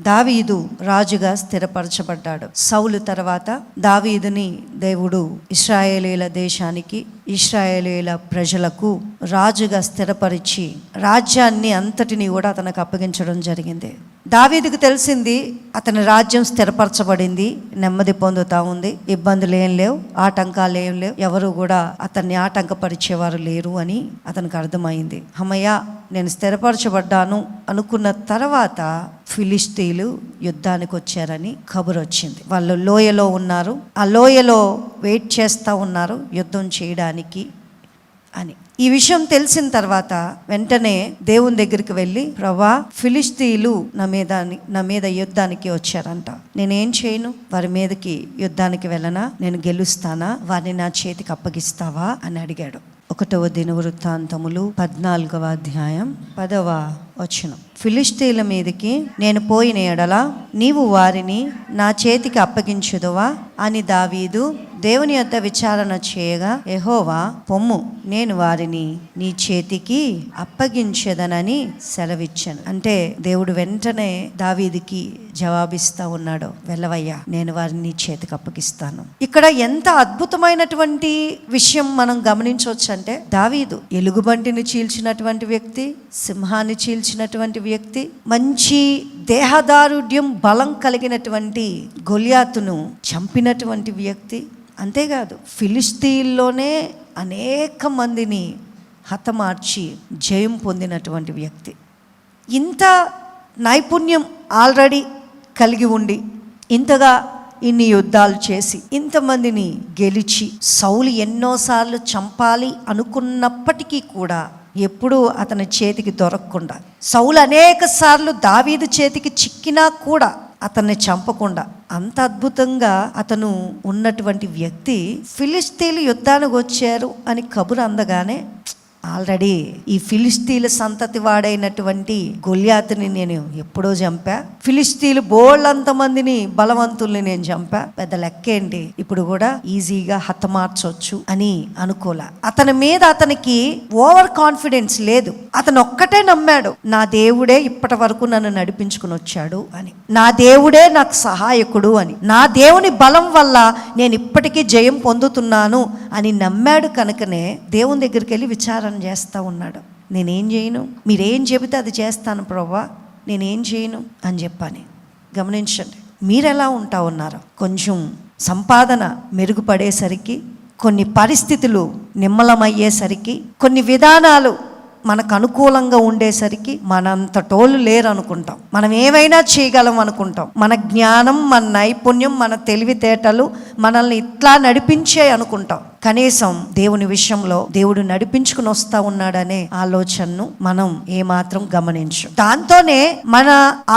దావీదు రాజుగా స్థిరపరచబడ్డాడు. సౌలు తర్వాత దావీదుని దేవుడు ఇశ్రాయేలీల దేశానికి, ఇశ్రాయేలీల ప్రజలకు రాజుగా స్థిరపరిచి రాజ్యాన్ని అంతటిని కూడా అతనికి అప్పగించడం జరిగింది. దావీదుకు తెలిసింది అతని రాజ్యం స్థిరపరచబడింది, నెమ్మది పొందుతా ఉంది, ఇబ్బందులు ఏం లేవు, ఆటంకాలు ఏం లేవు, ఎవరు కూడా అతన్ని ఆటంకపరిచేవారు లేరు అని అతనికి అర్థమైంది. అమ్మయ్య, నేను స్థిరపరచబడ్డాను అనుకున్న తర్వాత ఫిలిష్తీయులు యుద్ధానికి వచ్చారని కబురు వచ్చింది. వాళ్ళు లోయలో ఉన్నారు, ఆ లోయలో వెయిట్ చేస్తూ ఉన్నారు యుద్ధం చేయడానికి అని. ఈ విషయం తెలిసిన తర్వాత వెంటనే దేవుని దగ్గరికి వెళ్ళి, ప్రభా, ఫిలిష్తీయులు నా మీద యుద్ధానికి వచ్చారంట, నేనేం చేయను? వారి మీదకి యుద్ధానికి వెళ్ళనా? నేను గెలుస్తానా? వారిని నా చేతికి అప్పగిస్తావా అని అడిగాడు. 1వ దినవృత్తాంతములు 14వ అధ్యాయం 10వ వచనం. ఫిలిష్తీయుల మీదకి నేను పోయిన ఎడల నీవు వారిని నా చేతికి అప్పగించుదువా అని దావీదు దేవుని యొద్ద విచారణ చేయగా, యెహోవా, పొమ్ము, నేను వారిని నీ చేతికి అప్పగించదనని సెలవిచ్చాను. అంటే దేవుడు వెంటనే దావీదుకి జవాబిస్తా ఉన్నాడు, వెళ్ళవయ్యా, నేను వారిని నీ చేతికి అప్పగిస్తాను. ఇక్కడ ఎంత అద్భుతమైనటువంటి విషయం మనం గమనించవచ్చు అంటే, దావీదు ఎలుగుబంటిని చీల్చినటువంటి వ్యక్తి, సింహాన్ని చీల్చినటువంటి వ్యక్తి, మంచి దేహదారుఢ్యం, బలం కలిగినటువంటి గొలియాతును చంపినటువంటి వ్యక్తి. అంతేకాదు, ఫిలిష్తీయుల్లోనే అనేక మందిని హతమార్చి జయం పొందినటువంటి వ్యక్తి. ఇంత నైపుణ్యం ఆల్రెడీ కలిగి ఉండి, ఇంతగా ఇన్ని యుద్ధాలు చేసి, ఇంతమందిని గెలిచి, సౌలు ఎన్నోసార్లు చంపాలి అనుకున్నప్పటికీ కూడా ఎప్పుడూ అతని చేతికి దొరకకుండా, సౌలు అనేక సార్లు దావీదు చేతికి చిక్కినా కూడా అతన్ని చంపకుండా, అంత అద్భుతంగా అతను ఉన్నటువంటి వ్యక్తి ఫిలిష్తీయులు యుద్ధానికి వచ్చారు అని కబురు అందగానే, ఆల్రెడీ ఈ ఫిలిష్తీయుల సంతతి వాడైనటువంటి గొలియాతుని నేను ఎప్పుడో చంపా, ఫిలిష్తీయులు బోళ్ళంతమందిని బలవంతుల్ని నేను చంపా, పెద్ద లెక్కేంటి, ఇప్పుడు కూడా ఈజీగా హతమార్చొచ్చు అని అనుకోలే. అతని మీద అతనికి ఓవర్ కాన్ఫిడెన్స్ లేదు. అతను ఒక్కటే నమ్మాడు, నా దేవుడే ఇప్పటి వరకు నన్ను నడిపించుకుని వచ్చాడు అని, నా దేవుడే నాకు సహాయకుడు అని, నా దేవుని బలం వల్ల నేను ఇప్పటికీ జయం పొందుతున్నాను అని నమ్మాడు. కనుకనే దేవుని దగ్గరికి వెళ్ళి విచారణ చేస్తూ ఉన్నాడు. నేనేం చేయను? మీరేం చెబితే అది చేస్తాను ప్రభువా, నేనేం చేయను అని చెప్పని. గమనించండి, మీరెలా ఉంటా ఉన్నారు? కొంచెం సంపాదన మెరుగుపడేసరికి, కొన్ని పరిస్థితులు నిమ్మలమయ్యేసరికి, కొన్ని విధానాలు మనకు అనుకూలంగా ఉండేసరికి మనంతటోళ్ళు లేరు అనుకుంటాం, మనం ఏమైనా చేయగలం అనుకుంటాం, మన జ్ఞానం, మన నైపుణ్యం, మన తెలివితేటలు మనల్ని ఇట్లా నడిపించే అనుకుంటాం. కనీసం దేవుని విషయంలో దేవుడు నడిపించుకుని వస్తా ఉన్నాడనే ఆలోచనను మనం ఏమాత్రం గమనించు. దాంతోనే మన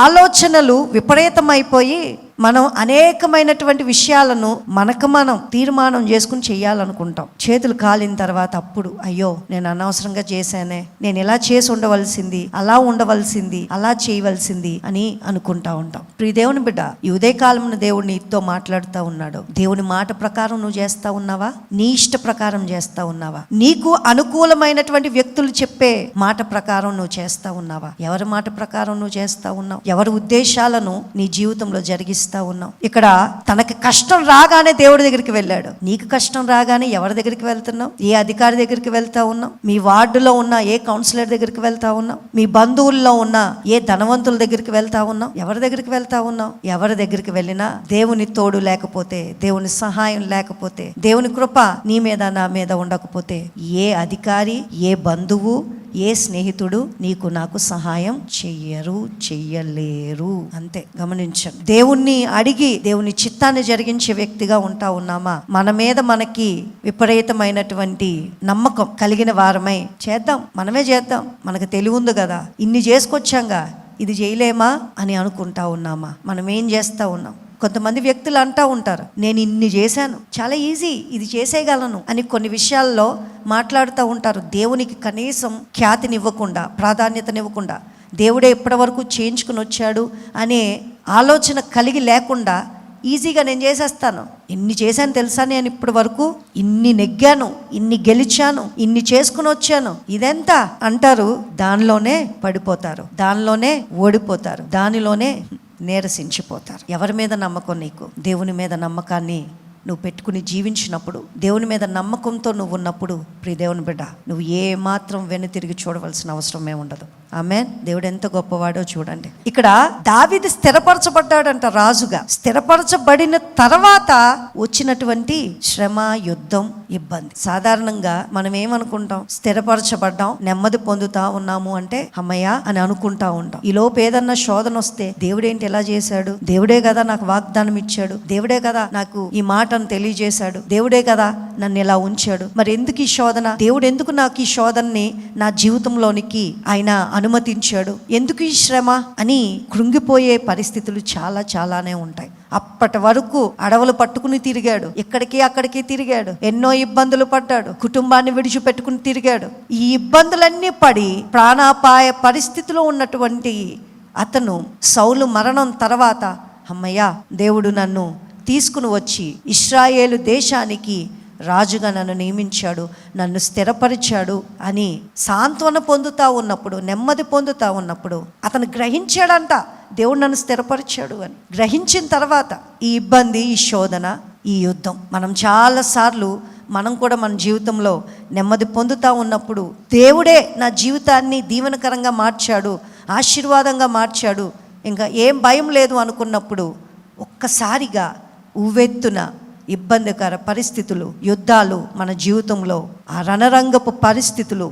ఆలోచనలు విపరీతమైపోయి మనం అనేకమైనటువంటి విషయాలను మనకు మనం తీర్మానం చేసుకుని చేయాలనుకుంటాం. చేతులు కాలిన తర్వాత అప్పుడు, అయ్యో, నేను అనవసరంగా చేశానే, నేను ఇలా చేసి ఉండవలసింది, అలా ఉండవలసింది, అలా చేయవలసింది అని అనుకుంటా ఉంటాం. ప్రియ దేవుని బిడ్డ, ఈ ఉదయకాలంలో దేవుడు నీతో మాట్లాడుతూ ఉన్నాడు. దేవుని మాట ప్రకారం నువ్వు చేస్తా ఉన్నావా? నీ ఇష్ట ప్రకారం చేస్తా ఉన్నావా? నీకు అనుకూలమైనటువంటి వ్యక్తులు చెప్పే మాట ప్రకారం నువ్వు చేస్తా ఉన్నావా? ఎవరి మాట ప్రకారం నువ్వు చేస్తా ఉన్నావు? ఎవరి ఉద్దేశాలను నీ జీవితంలో జరిగిస్తా ఉన్నావు? ఇక్కడ తనకి కష్టం రాగానే దేవుడి దగ్గరికి వెళ్ళాడు. నీకు కష్టం రాగానే ఎవరి దగ్గరికి వెళ్తున్నావు? ఏ అధికారి దగ్గరికి వెళ్తా ఉన్నావు? మీ వార్డులో ఉన్న ఏ కౌన్సిలర్ దగ్గరికి వెళ్తా ఉన్నావు? మీ బంధువుల్లో ఉన్న ఏ ధనవంతుల దగ్గరికి వెళ్తా ఉన్నావు? ఎవరి దగ్గరికి వెళ్తా ఉన్నావు? ఎవరి దగ్గరికి వెళ్ళినా దేవుని తోడు లేకపోతే, దేవుని సహాయం లేకపోతే, దేవుని కృప నీ మీద నా మీద ఉండకపోతే, ఏ అధికారి, ఏ బంధువు, ఏ స్నేహితుడు నీకు నాకు సహాయం చెయ్యలేరు. అంతే. గమనించండి, దేవుణ్ణి అడిగి దేవుని చిత్తాన్ని జరిగించే వ్యక్తిగా ఉంటా ఉన్నామా? మన మీద మనకి విపరీతమైనటువంటి నమ్మకం కలిగిన వారమై చేద్దాం, మనమే చేద్దాం, మనకు తెలివి ఉంది కదా, ఇన్ని చేసుకొచ్చాంగా, ఇది చేయలేమా అని అనుకుంటా ఉన్నామా? మనం ఏం చేస్తా ఉన్నాం? కొంతమంది వ్యక్తులు అంటూ ఉంటారు, నేను ఇన్ని చేశాను, చాలా ఈజీ, ఇది చేసేయగలను అని కొన్ని విషయాల్లో మాట్లాడుతూ ఉంటారు. దేవునికి కనీసం ఖ్యాతినివ్వకుండా, ప్రాధాన్యతనివ్వకుండా, దేవుడే ఇప్పటి వరకు చేయించుకుని వచ్చాడు అనే ఆలోచన కలిగి లేకుండా ఈజీగా నేను చేసేస్తాను, ఇన్ని చేశాను తెలుసా, నేను ఇప్పటి వరకు ఇన్ని నెగ్గాను, ఇన్ని గెలిచాను, ఇన్ని చేసుకుని వచ్చాను, ఇదెంత అంటారు. దానిలోనే పడిపోతారు, దానిలోనే ఓడిపోతారు, దానిలోనే నీరసించిపోతారు. ఎవరి మీద నమ్మకం నీకు? దేవుని మీద నమ్మకాన్ని నువ్వు పెట్టుకుని జీవించినప్పుడు, దేవుని మీద నమ్మకంతో నువ్వు ఉన్నప్పుడు, ప్రియ దేవుని బిడ్డ, నువ్వు ఏ మాత్రం వెనుతిరిగి చూడవలసిన అవసరమే ఉండదు. ఆమేన్. దేవుడు ఎంత గొప్పవాడో చూడండి. ఇక్కడ దావీదు స్థిరపరచబడ్డాడంట రాజుగా. స్థిరపరచబడిన తర్వాత వచ్చినటువంటి శ్రమ, యుద్ధం, ఇబ్బంది. సాధారణంగా మనం ఏమనుకుంటాం? స్థిరపరచబడ్డాం, నెమ్మది పొందుతా ఉన్నాము అంటే అమ్మయ్య అని అనుకుంటా ఉంటాం. ఈ లోపు ఏదన్నా శోధన వస్తే దేవుడేంటి ఎలా చేశాడు, దేవుడే కదా నాకు వాగ్దానం ఇచ్చాడు, దేవుడే కదా నాకు ఈ మాటను తెలియజేశాడు, దేవుడే కదా నన్ను ఇలా ఉంచాడు, మరి ఎందుకు ఈ శోధన, దేవుడు ఎందుకు నాకు ఈ శోధనని నా జీవితంలోనికి ఆయన అనుమతించాడు, ఎందుకు ఈ శ్రమ అని కృంగిపోయే పరిస్థితులు చాలానే ఉంటాయి. అప్పటి వరకు అడవులు పట్టుకుని తిరిగాడు, ఇక్కడికి అక్కడికి తిరిగాడు, ఎన్నో ఇబ్బందులు పడ్డాడు, కుటుంబాన్ని విడిచిపెట్టుకుని తిరిగాడు. ఈ ఇబ్బందులన్నీ పడి ప్రాణాపాయ పరిస్థితిలో ఉన్నటువంటి అతను సౌలు మరణం తర్వాత అమ్మయ్య దేవుడు నన్ను తీసుకుని వచ్చి ఇశ్రాయేలు దేశానికి రాజుగా నన్ను నియమించాడు, నన్ను స్థిరపరిచాడు అని సాంత్వన పొందుతా ఉన్నప్పుడు, నెమ్మది పొందుతా ఉన్నప్పుడు అతను గ్రహించాడంట దేవుడు నన్ను స్థిరపరిచాడు అని. గ్రహించిన తర్వాత ఈ ఇబ్బంది, ఈ శోధన, ఈ యుద్ధం మనం చాలాసార్లు మనం కూడా మన జీవితంలో నెమ్మది పొందుతూ ఉన్నప్పుడు దేవుడే నా జీవితాన్ని దీవెనకరంగా మార్చాడు, ఆశీర్వాదంగా మార్చాడు, ఇంకా ఏం భయం లేదు అనుకున్నప్పుడు ఒక్కసారిగా ఉవ్వెత్తున ఇబ్బందికర పరిస్థితులు, యుద్ధాలు మన జీవితంలో ఆ రణరంగపు పరిస్థితులు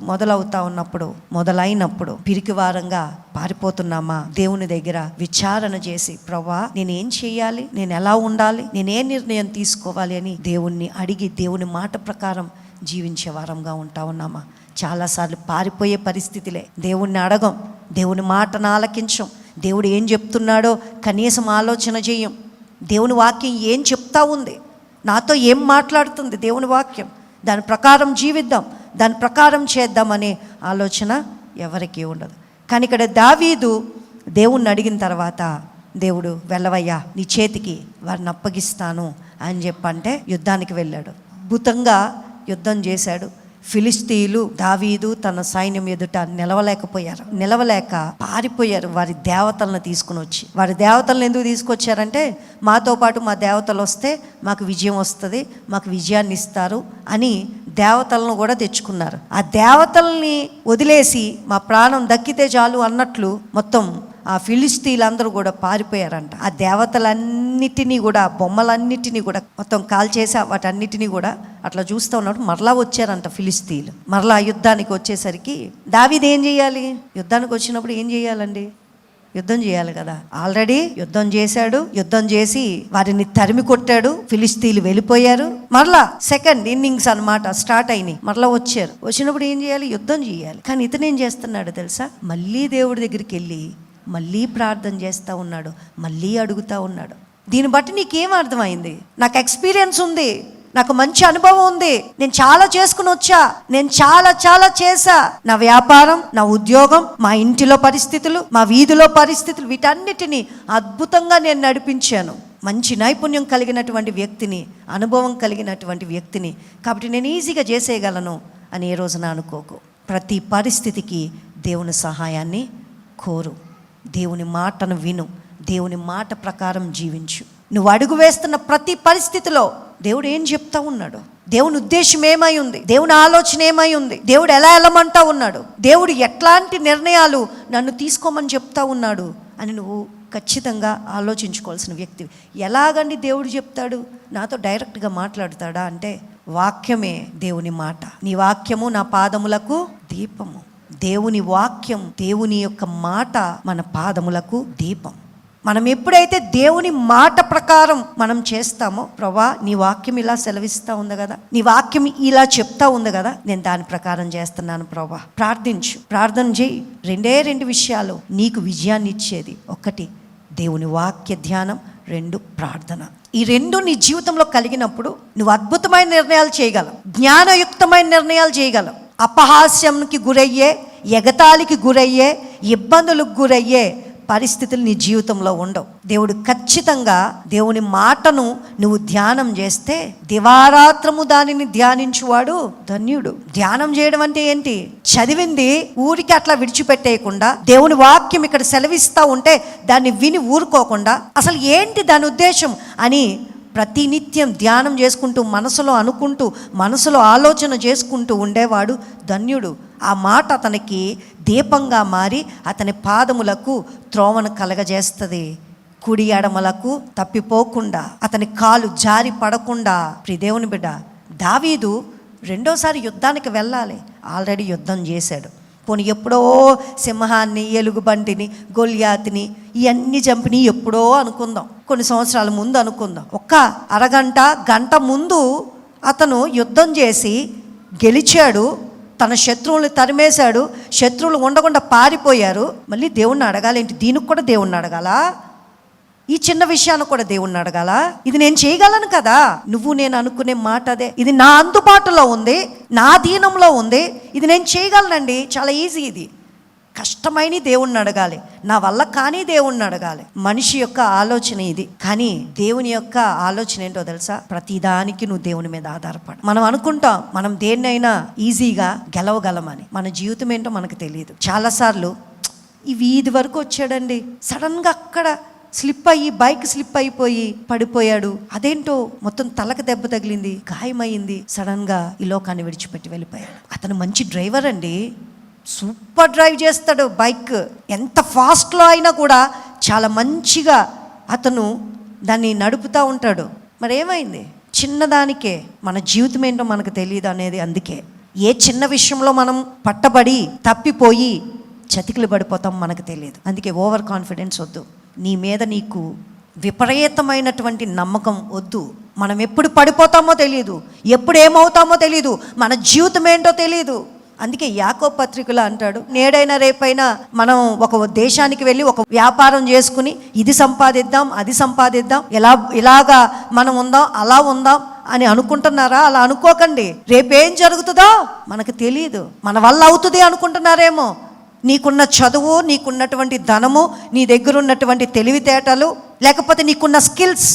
మొదలైనప్పుడు పిరికివారంగా పారిపోతున్నామా? దేవుని దగ్గర విచారణ చేసి ప్రభువా నేనేం చేయాలి, నేను ఎలా ఉండాలి, నేనే నిర్ణయం తీసుకోవాలి అని దేవుణ్ణి అడిగి దేవుని మాట ప్రకారం జీవించే వారంగా ఉంటా ఉన్నామా? చాలాసార్లు పారిపోయే పరిస్థితులే. దేవుణ్ణి అడగం, దేవుని మాటను ఆలకించం, దేవుడు ఏం చెప్తున్నాడో కనీసం ఆలోచన చేయం. దేవుని వాక్యం ఏం చెప్తా ఉంది, నాతో ఏం మాట్లాడుతుంది దేవుని వాక్యం, దాని ప్రకారం జీవిద్దాం, దాని ప్రకారం చేద్దామనే ఆలోచన ఎవరికీ ఉండదు. కానీ ఇక్కడ దావీదు దేవుణ్ణి అడిగిన తర్వాత దేవుడు వెళ్ళవయ్యా నీ చేతికి వారిని అప్పగిస్తాను అని చెప్పంటే యుద్ధానికి వెళ్ళాడు. అద్భుతంగా యుద్ధం చేశాడు. ఫిలిస్తీయులు దావీదు తన సైన్యం ఎదుట నిలవలేక పారిపోయారు. వారి దేవతలను తీసుకుని వచ్చి, వారి దేవతలను ఎందుకు తీసుకొచ్చారంటే మాతో పాటు మా దేవతలు వస్తే మాకు విజయం వస్తుంది, మాకు విజయాన్ని ఇస్తారు అని దేవతలను కూడా తెచ్చుకున్నారు. ఆ దేవతల్ని వదిలేసి మా ప్రాణం దక్కితే చాలు అన్నట్లు మొత్తం ఆ ఫిలిస్తీన్లందరూ కూడా పారిపోయారంట. ఆ దేవతలన్నిటినీ కూడా, బొమ్మలన్నిటినీ కూడా మొత్తం కాల్చేసి వాటన్నిటినీ కూడా అట్లా చూస్తూ ఉన్నప్పుడు మరలా వచ్చారంట ఫిలిస్తీన్లు. మరలా యుద్ధానికి వచ్చేసరికి దావీదు ఏం చేయాలి? యుద్ధానికి వచ్చినప్పుడు ఏం చేయాలండి? యుద్ధం చేయాలి కదా. ఆల్రెడీ యుద్ధం చేశాడు, యుద్ధం చేసి వారిని తరిమి కొట్టాడు, ఫిలిస్తీన్లు వెళ్ళిపోయారు. మరలా సెకండ్ ఇన్నింగ్స్ అన్నమాట స్టార్ట్ అయినాయి. మరలా వచ్చారు. వచ్చినప్పుడు ఏం చేయాలి? యుద్ధం చేయాలి. కానీ ఇతను ఏం చేస్తున్నాడు తెలుసా? మళ్ళీ దేవుడి దగ్గరికి వెళ్ళి మళ్ళీ ప్రార్థన చేస్తూ ఉన్నాడు, మళ్ళీ అడుగుతూ ఉన్నాడు. దీన్ని బట్టి నీకేం అర్థమైంది? నాకు ఎక్స్పీరియన్స్ ఉంది, నాకు మంచి అనుభవం ఉంది, నేను చాలా చేసుకుని వచ్చా, నేను చాలా చేశా. నా వ్యాపారం, నా ఉద్యోగం, మా ఇంటిలో పరిస్థితులు, మా వీధిలో పరిస్థితులు, వీటన్నిటినీ అద్భుతంగా నేను నడిపించాను. మంచి నైపుణ్యం కలిగినటువంటి వ్యక్తిని, అనుభవం కలిగినటువంటి వ్యక్తిని, కాబట్టి నేను ఈజీగా చేసేయగలను అని ఏ రోజున అనుకోకు. ప్రతి పరిస్థితికి దేవుని సహాయాన్ని కోరు, దేవుని మాటను విను, దేవుని మాట ప్రకారం జీవించు. నువ్వు అడుగు వేస్తున్న ప్రతి పరిస్థితిలో దేవుడు ఏం చెప్తా ఉన్నాడు, దేవుని ఉద్దేశం ఏమై ఉంది, దేవుని ఆలోచన ఏమై ఉంది, దేవుడు ఎలా వెళ్ళమంటా ఉన్నాడు, దేవుడు ఎట్లాంటి నిర్ణయాలు నన్ను తీసుకోమని చెప్తా ఉన్నాడు అని నువ్వు ఖచ్చితంగా ఆలోచించుకోవాల్సిన వ్యక్తి. ఎలాగండి దేవుడు చెప్తాడు? నాతో డైరెక్ట్గా మాట్లాడతాడా అంటే వాక్యమే దేవుని మాట. నీ వాక్యము నా పాదములకు దీపము. దేవుని వాక్యం, దేవుని యొక్క మాట మన పాదములకు దీపం. మనం ఎప్పుడైతే దేవుని మాట ప్రకారం మనం చేస్తామో, ప్రభా నీ వాక్యం ఇలా సెలవిస్తూ ఉంది కదా, నీ వాక్యం ఇలా చెప్తా ఉంది కదా, నేను దాని ప్రకారం చేస్తున్నాను ప్రభా. ప్రార్థించు, ప్రార్థన చేయి. రెండు విషయాలు నీకు విజయాన్ని ఇచ్చేది. ఒకటి దేవుని వాక్య ధ్యానం, రెండు ప్రార్థన. ఈ రెండు నీ జీవితంలో కలిగినప్పుడు నువ్వు అద్భుతమైన నిర్ణయాలు చేయగలవు, జ్ఞానయుక్తమైన నిర్ణయాలు చేయగలవు. అపహాస్యంకి గురయ్యే, ఎగతాళికి గురయ్యే, ఇబ్బందులకు గురయ్యే పరిస్థితులు నీ జీవితంలో ఉండవు. దేవుడు ఖచ్చితంగా దేవుని మాటను నువ్వు ధ్యానం చేస్తే దివారాత్రము దానిని ధ్యానించువాడు ధన్యుడు. ధ్యానం చేయడం అంటే ఏంటి? చదివింది ఊరికి అట్లా విడిచిపెట్టేయకుండా, దేవుని వాక్యం ఇక్కడ సెలవిస్తూ ఉంటే దాన్ని విని ఊరుకోకుండా అసలు ఏంటి దాని ఉద్దేశం అని ప్రతినిత్యం ధ్యానం చేసుకుంటూ, మనసులో అనుకుంటూ, మనసులో ఆలోచన చేసుకుంటూ ఉండేవాడు ధన్యుడు. ఆ మాట అతనికి దీపంగా మారి అతని పాదములకు త్రోవను కలగజేస్తుంది. కుడి ఎడమలకు తప్పిపోకుండా, అతని కాలు జారి పడకుండా. ప్రియ దేవుని బిడ్డ, దావీదు రెండోసారి యుద్ధానికి వెళ్ళాలి. ఆల్రెడీ యుద్ధం చేశాడు. పోనీ ఎప్పుడో సింహాన్ని, ఎలుగుబంటిని, గొల్యాతిని ఇవన్నీ చంపిని ఎప్పుడో అనుకుందాం, కొన్ని సంవత్సరాల ముందు అనుకుందాం. ఒక్క అరగంట గంట ముందు అతను యుద్ధం చేసి గెలిచాడు, తన శత్రువుల్ని తరిమేశాడు, శత్రువులు ఉండకుండా పారిపోయారు. మళ్ళీ దేవుణ్ణి అడగాలేంటి? దీనికి కూడా దేవుణ్ణి అడగాలా? ఈ చిన్న విషయాన్ని కూడా దేవుణ్ణి అడగాలా? ఇది నేను చేయగలను కదా. నువ్వు నేను అనుకునే మాట అదే. ఇది నా అందుబాటులో ఉంది, నా అధీనంలో ఉంది, ఇది నేను చేయగలనండి. చాలా ఈజీ. ఇది కష్టమైన దేవుణ్ణి అడగాలి, నా వల్ల కానీ దేవుణ్ణి అడగాలి. మనిషి యొక్క ఆలోచన ఇది. కానీ దేవుని యొక్క ఆలోచన ఏంటో తెలుసా? ప్రతిదానికి నువ్వు దేవుని మీద ఆధారపడ. మనం అనుకుంటాం మనం దేన్నైనా ఈజీగా గెలవగలమని. మన జీవితం ఏంటో మనకు తెలియదు. చాలాసార్లు ఈ వీధి వరకు వచ్చాడండి, సడన్గా అక్కడ స్లిప్ అయ్యి, బైక్ స్లిప్ అయిపోయి పడిపోయాడు. అదేంటో మొత్తం తలకు దెబ్బ తగిలింది, గాయమైంది. సడన్గా ఈ లోకాన్ని విడిచిపెట్టి వెళ్ళిపోయాడు. అతను మంచి డ్రైవర్ అండి, సూపర్ డ్రైవ్ చేస్తాడు బైక్. ఎంత ఫాస్ట్లో అయినా కూడా చాలా మంచిగా అతను దాన్ని నడుపుతూ ఉంటాడు. మరి ఏమైంది? చిన్నదానికే మన జీవితం ఏంటో మనకు తెలియదు అనేది. అందుకే ఏ చిన్న విషయంలో మనం పట్టబడి తప్పిపోయి చతికిలు పడిపోతాం మనకు తెలియదు. అందుకే ఓవర్ కాన్ఫిడెన్స్ వద్దు. నీ మీద నీకు విపరీతమైనటువంటి నమ్మకం వద్దు. మనం ఎప్పుడు పడిపోతామో తెలియదు, ఎప్పుడు ఏమవుతామో తెలియదు, మన జీవితం ఏంటో తెలియదు. అందుకే యాకోబు పత్రికలో అంటాడు, నేడైనా రేపైనా మనం ఒక దేశానికి వెళ్ళి ఒక వ్యాపారం చేసుకుని ఇది సంపాదిద్దాం, అది సంపాదిద్దాం, ఇలాగా మనం ఉందాం, అలా ఉందాం అని అనుకుంటున్నారా? అలా అనుకోకండి. రేపేం జరుగుతుందో మనకు తెలియదు. మన వల్ల అవుతుంది అనుకుంటున్నారేమో. నీకున్న చదువు, నీకున్నటువంటి ధనము, నీ దగ్గర ఉన్నటువంటి తెలివితేటలు, లేకపోతే నీకున్న స్కిల్స్,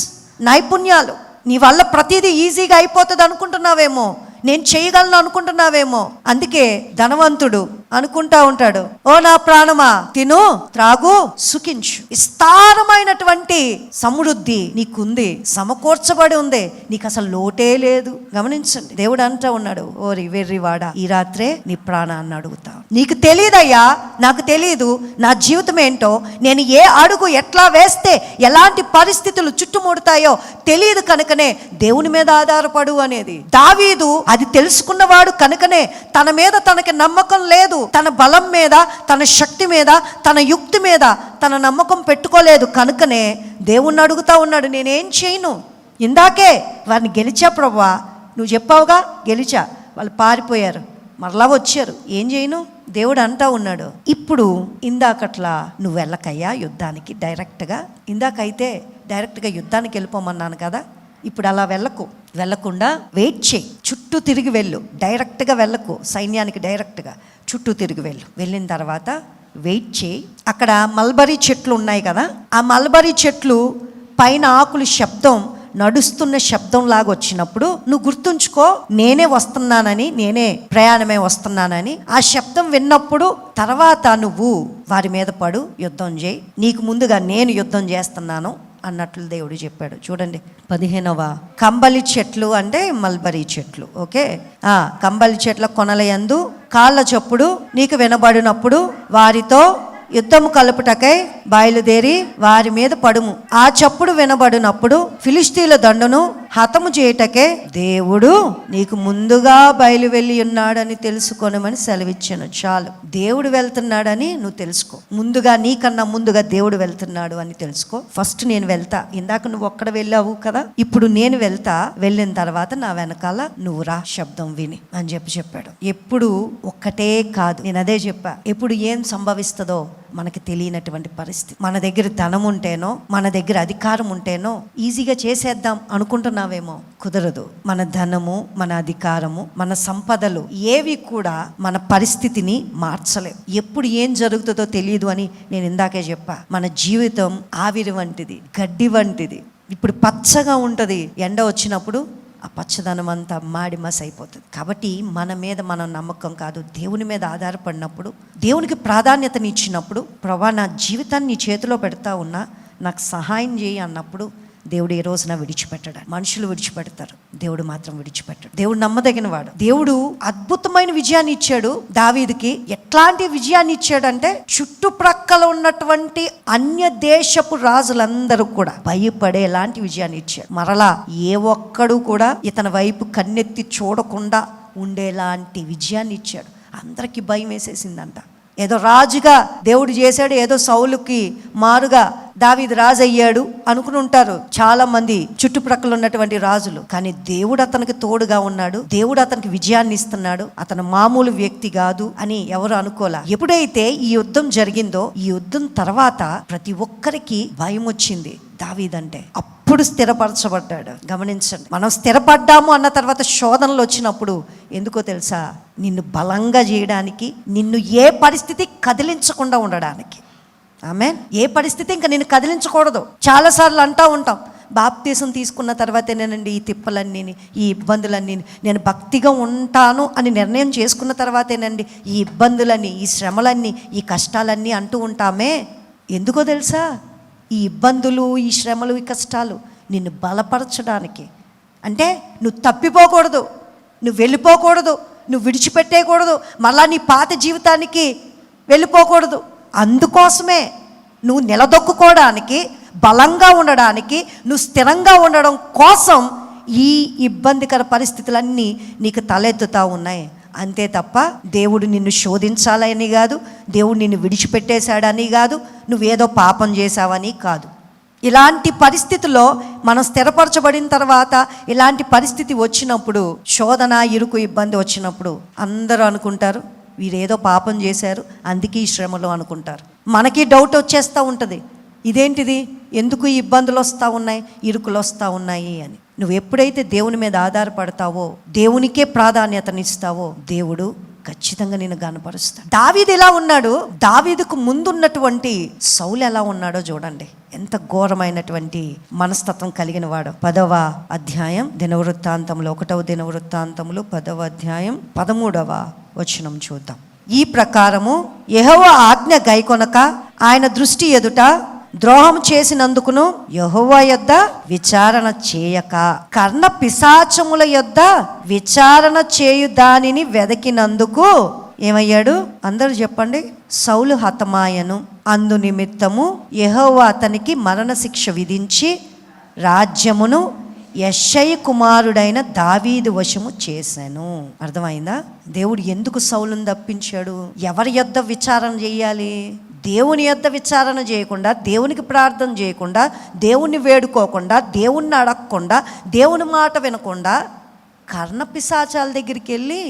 నైపుణ్యాలు, నీ వల్ల ప్రతిదీ ఈజీగా అయిపోతుంది అనుకుంటున్నావేమో, నేను చేయగలను అనుకుంటున్నావేమో. అందుకే ధనవంతుడు అనుకుంటా ఉంటాడు, ఓ నా ప్రాణమా తిను త్రాగు సుఖించు. విస్తారమైనటువంటి సమృద్ధి నీకుంది, సమకూర్చబడి ఉంది, నీకు అసలు లోటే లేదు. గమనించండి, దేవుడు అంటా ఉన్నాడు, ఓరి వెర్రివాడా, ఈ రాత్రే నీ ప్రాణాన్ని అడుగుతా. నీకు తెలియదయ్యా, నాకు తెలియదు నా జీవితం ఏంటో, నేను ఏ అడుగు ఎట్లా వేస్తే ఎలాంటి పరిస్థితులు చుట్టుముడతాయో తెలియదు కనుకనే దేవుని మీద ఆధారపడు అనేది. దావీదు అది తెలుసుకున్నవాడు కనుకనే తన మీద తనకి నమ్మకం లేదు. తన బలం మీద, తన శక్తి మీద, తన యుక్తి మీద తన నమ్మకం పెట్టుకోలేదు కనుకనే దేవుణ్ణి అడుగుతా ఉన్నాడు, నేనేం చేయను? ఇందాకే వారిని గెలిచా ప్రభువా, నువ్వు చెప్పావుగా, గెలిచా, వాళ్ళు పారిపోయారు, మరలా వచ్చారు, ఏం చేయను? దేవుడు అంటా ఉన్నాడు, ఇప్పుడు ఇందాకట్లా నువ్వు వెళ్ళకయ్యా యుద్ధానికి డైరెక్ట్గా. ఇందాకైతే డైరెక్ట్గా యుద్ధానికి వెళ్ళిపోమన్నాను కదా, ఇప్పుడు అలా వెళ్ళకుండా వెయిట్ చేయి, చుట్టూ తిరిగి వెళ్ళు. డైరెక్ట్గా వెళ్ళకు సైన్యానికి, డైరెక్ట్గా చుట్టూ తిరిగి వెళ్ళిన తర్వాత వెయిట్ చేయి. అక్కడ మల్బరీ చెట్లు ఉన్నాయి కదా, ఆ మల్బరీ చెట్లు పైన ఆకులు శబ్దం, నడుస్తున్న శబ్దం లాగా వచ్చినప్పుడు నువ్వు గుర్తుంచుకో, నేనే వస్తున్నానని, నేనే ప్రయాణమే వస్తున్నానని. ఆ శబ్దం విన్నప్పుడు తర్వాత నువ్వు వారి మీద పడు, యుద్ధం చేయి, నీకు ముందుగా నేను యుద్ధం చేస్తున్నాను అన్నట్లు దేవుడు చెప్పాడు. చూడండి 15వ కంబలి చెట్లు అంటే మల్బరీ చెట్లు. ఓకే, కంబలి చెట్ల కొనల యందు కాళ్ళ చప్పుడు నీకు వినబడినప్పుడు వారితో యుద్ధము కలుపుటకై బయలుదేరి వారి మీద పడుము. ఆ చప్పుడు వినబడినప్పుడు ఫిలిష్తీయుల దండును హతము చేయుటకే దేవుడు నీకు ముందుగా బయలు వెళ్ళి ఉన్నాడని తెలుసుకొనమని సెలవిచ్చాను. చాలు, దేవుడు వెళ్తున్నాడని నువ్వు తెలుసుకో. ముందుగా, నీకన్నా ముందుగా దేవుడు వెళ్తున్నాడు అని తెలుసుకో. ఫస్ట్ నేను వెళ్తా, ఇందాక నువ్వు ఒక్కడ వెళ్ళావు కదా, ఇప్పుడు నేను వెళ్తా, వెళ్ళిన తర్వాత నా వెనకాల నువ్వు రా శబ్దం విని అని చెప్పాడు. ఎప్పుడు ఒక్కటే కాదు, నేను అదే చెప్పా, ఎప్పుడు ఏం సంభవిస్తుందో మనకి తెలియనటువంటి పరిస్థితి. మన దగ్గర ధనం ఉంటేనో, మన దగ్గర అధికారం ఉంటేనో ఈజీగా చేసేద్దాం అనుకుంటున్నావేమో. కుదరదు. మన ధనము, మన అధికారము, మన సంపదలు ఏవి కూడా మన పరిస్థితిని మార్చలేవు. ఎప్పుడు ఏం జరుగుతుందో తెలియదు అని నేను ఇందాకే చెప్పా. మన జీవితం ఆవిరి వంటిది, గడ్డి వంటిది. ఇప్పుడు పచ్చగా ఉంటుంది, ఎండ వచ్చినప్పుడు ఆ పచ్చదనం అంతా మాడి మసి అయిపోతుంది. కాబట్టి మన మీద మన నమ్మకం కాదు, దేవుని మీద ఆధారపడినప్పుడు, దేవునికి ప్రాధాన్యతనిచ్చినప్పుడు, ప్రభా నా జీవితాన్ని నీ చేతిలో పెడతా ఉన్నా, నాకు సహాయం చేయి అన్నప్పుడు దేవుడు ఏ రోజున విడిచిపెట్టడు. మనుషులు విడిచిపెడతారు, దేవుడు మాత్రం విడిచిపెట్టాడు. దేవుడు నమ్మదగిన వాడు. దేవుడు అద్భుతమైన విజయాన్ని ఇచ్చాడు దావీదుకి. ఎట్లాంటి విజయాన్ని ఇచ్చాడంటే, చుట్టుప్రక్కల ఉన్నటువంటి అన్య దేశపు రాజులందరూ కూడా భయపడేలాంటి విజయాన్ని ఇచ్చాడు. మరలా ఏ ఒక్కడు కూడా ఇతని వైపు కన్నెత్తి చూడకుండా ఉండేలాంటి విజయాన్ని ఇచ్చాడు. అందరికీ భయం వేసేసిందంట. ఏదో రాజుగా దేవుడు చేశాడు, ఏదో సౌలుకి మారుగా దావీదు రాజు అయ్యాడు అనుకుని ఉంటారు చాలా మంది చుట్టుప్రక్కల ఉన్నటువంటి రాజులు. కానీ దేవుడు అతనికి తోడుగా ఉన్నాడు, దేవుడు అతనికి విజయాన్ని ఇస్తున్నాడు, అతను మామూలు వ్యక్తి కాదు అని ఎవరు అనుకోలే. ఎప్పుడైతే ఈ యుద్ధం జరిగిందో, ఈ యుద్ధం తర్వాత ప్రతి ఒక్కరికి భయం వచ్చింది దావీదంటే. అప్పుడు స్థిరపరచబడ్డాడు. గమనించండి, మనం స్థిరపడ్డాము అన్న తర్వాత శోధనలు వచ్చినప్పుడు ఎందుకో తెలుసా? నిన్ను బలంగా చేయడానికి, నిన్ను ఏ పరిస్థితి కదిలించకుండా ఉండడానికి. ఆమేన్. ఏ పరిస్థితి ఇంకా నిన్ను కదిలించకూడదు. చాలాసార్లు అంటూ ఉంటాం, బాప్తీసం తీసుకున్న తర్వాతేనేనండి ఈ తిప్పలన్నీ, ఈ ఇబ్బందులన్నీ, నేను భక్తిగా ఉంటాను అని నిర్ణయం చేసుకున్న తర్వాతేనండి ఈ ఇబ్బందులన్నీ, ఈ శ్రమలన్నీ, ఈ కష్టాలన్నీ అంటూ ఉంటామే. ఎందుకో తెలుసా? ఈ ఇబ్బందులు, ఈ శ్రమలు, ఈ కష్టాలు నిన్ను బలపరచడానికి. అంటే నువ్వు తప్పిపోకూడదు, నువ్వు వెళ్ళిపోకూడదు, నువ్వు విడిచిపెట్టేయకూడదు, మళ్ళా నీ పాత జీవితానికి వెళ్ళిపోకూడదు. అందుకోసమే నువ్వు నిలదొక్కుకోవడానికి, బలంగా ఉండడానికి, నువ్వు స్థిరంగా ఉండడం కోసం ఈ ఇబ్బందికర పరిస్థితులన్నీ నీకు తలెత్తుతూ ఉన్నాయి. అంతే తప్ప దేవుడు నిన్ను శోధించాలని కాదు, దేవుడు నిన్ను విడిచిపెట్టేశాడని కాదు, నువ్వేదో పాపం చేశావని కాదు. ఇలాంటి పరిస్థితుల్లో మనం స్థిరపరచబడిన తర్వాత ఇలాంటి పరిస్థితి వచ్చినప్పుడు, శోధన, ఇరుకు, ఇబ్బంది వచ్చినప్పుడు అందరూ అనుకుంటారు వీరేదో పాపం చేశారు అందుకే ఈ శ్రమలు అనుకుంటారు. మనకి డౌట్ వచ్చేస్తూ ఉంటుంది, ఇదేంటిది, ఎందుకు ఈ ఇబ్బందులు వస్తూ ఉన్నాయి, ఇరుకులు వస్తూ ఉన్నాయి అని. నువ్వు ఎప్పుడైతే దేవుని మీద ఆధారపడతావో, దేవునికే ప్రాధాన్యతనిస్తావో, దేవుడు ఖచ్చితంగా నేను గనపరుస్తాడు. దావీదు ఎలా ఉన్నాడు, దావీదుకు ముందున్నటువంటి సౌలు ఎలా ఉన్నాడో చూడండి. ఎంత ఘోరమైనటువంటి మనస్తత్వం కలిగిన వాడు. 10వ అధ్యాయం దినవృత్తాంతములు, 1వ దినవృత్తాంతములు 10వ అధ్యాయం 13వ వచనం చూద్దాం. ఈ ప్రకారము యెహోవా ఆజ్ఞ గైకొనక ఆయన దృష్టి ఎదుట ద్రోహం చేసినందుకును, యెహోవా యొద్ద విచారణ చేయక, కర్ణ పిశాచముల యొద్ద విచారణ చేయు దానిని వెదకినందుకు ఏమయ్యాడు? అందరూ చెప్పండి. సౌలు హతమాయను. అందు నిమిత్తము యెహోవా అతనికి మరణశిక్ష విధించి రాజ్యమును యెష్షయి కుమారుడైన దావీదు వశము చేశాను. అర్థమైందా? దేవుడు ఎందుకు సౌలును తప్పించాడు? ఎవరి యొద్ద విచారణ చేయాలి? దేవుని యొద్ద విచారణ చేయకుండా, దేవునికి ప్రార్థన చేయకుండా, దేవుణ్ణి వేడుకోకుండా, దేవుణ్ణి అడగకుండా, దేవుని మాట వినకుండా కర్ణ పిశాచాల దగ్గరికి వెళ్ళి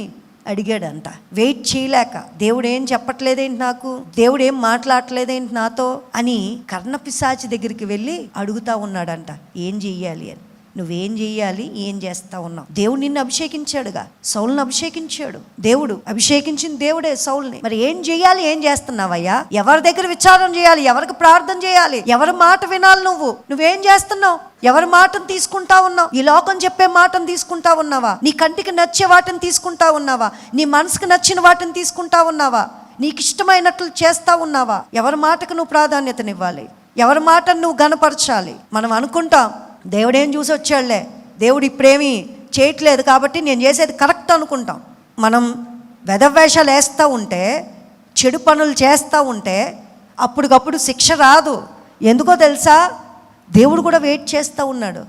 అడిగాడంట. వెయిట్ చేయలేక, దేవుడు ఏం చెప్పట్లేదేంటి నాకు, దేవుడు ఏం మాట్లాడట్లేదేంటి నాతో అని కర్ణ పిశాచి దగ్గరికి వెళ్ళి అడుగుతా ఉన్నాడంట, ఏం చెయ్యాలి అని. నువ్వేం చెయ్యాలి, ఏం చేస్తా ఉన్నావు? దేవుడు నిన్ను అభిషేకించాడుగా, సౌలుని అభిషేకించాడు. దేవుడు అభిషేకించిన దేవుడే సౌలుని. మరి ఏం చెయ్యాలి, ఏం చేస్తున్నావయ్యా? ఎవరి దగ్గర విచారణ చేయాలి, ఎవరికి ప్రార్థన చేయాలి, ఎవరి మాట వినాలి? నువ్వేం చేస్తున్నావు? ఎవరి మాటను తీసుకుంటా ఉన్నావు? ఈ లోకం చెప్పే మాటను తీసుకుంటా ఉన్నావా? నీ కంటికి నచ్చే వాటిని తీసుకుంటా ఉన్నావా? నీ మనసుకు నచ్చిన వాటిని తీసుకుంటా ఉన్నావా? నీకు ఇష్టమైనట్లు చేస్తా ఉన్నావా? ఎవరి మాటకు నువ్వు ప్రాధాన్యతనివ్వాలి, ఎవరి మాటను నువ్వు గనపరచాలి. మనం అనుకుంటాం దేవుడేం చూసి వచ్చాడులే, దేవుడు ఇప్పుడేమీ చేయట్లేదు కాబట్టి నేను చేసేది కరెక్ట్ అనుకుంటాం. మనం వెధవేషాలు వేస్తూ ఉంటే, చెడు పనులు చేస్తూ ఉంటే అప్పటికప్పుడు శిక్ష రాదు. ఎందుకో తెలుసా? దేవుడు కూడా వెయిట్ చేస్తూ ఉన్నాడు.